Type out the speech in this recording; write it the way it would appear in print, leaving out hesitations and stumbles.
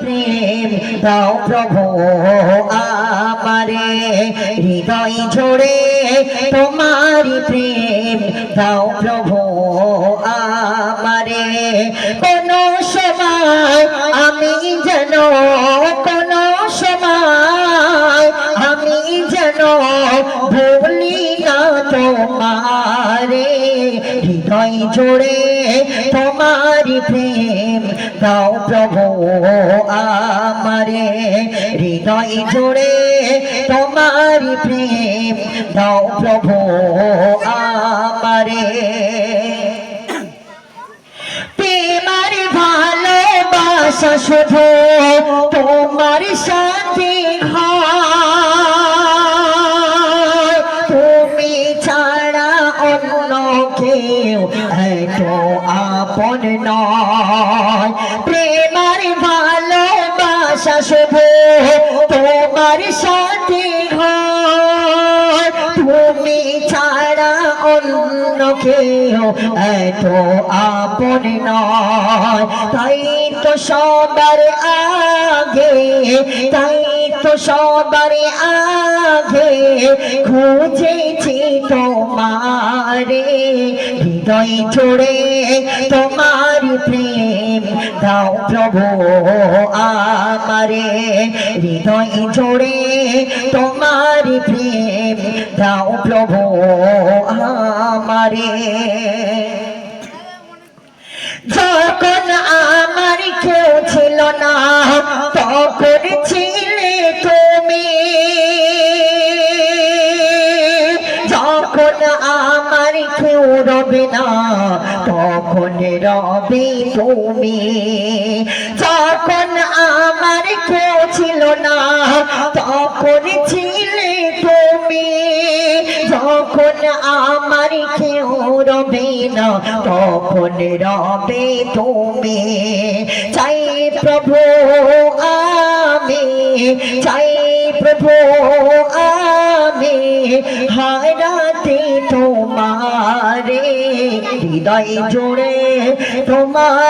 প্রেম দাও প্রভু আমারে হৃদয় জোড়ে তোমারি প্রেম দাও প্রভু আমারে কোন সময় আমি যেন কোন সময় আমি যেন ভুলি না তোমারে হৃদয় জোড়ে তোমারি প্রেম দাও প্রভু আমারে হৃদয় জোড়ে তোমারি প্রেম দাও প্রভু আমারে প্রেমার ভালোবাসা শুধু তোমার সাথে হয় তুমি ছাড়া অন্য কেউ এত আপন নয় প্রেমার ভালোবাসা শুধু তোমার সাথে হয় তুমি ছাড়া অন্য কেউ এত আপন নয় তাই তো সবার আগে তাই তো সবার আগে খুঁজেছি তোমারে হৃদয় জোড়ে তোমার প্রেম দাও প্রভু আমারে হৃদয় জোড়ে তোমার প্রেম দাও প্রভু আমারে যখন আমার কেউ ছিল না তখন ছিলে তুমি যখন আমার কেউ রবে না তখন রবে তুমি যখন আমার কেউ ছিল না তখন ছিলে তুমি যখন আমার কেউ রবে না তখন রবে তুমি চাই প্রভু আমি চাই প্রভু আমি হারাতে তোমারে হৃদয় জোড়ে তোমার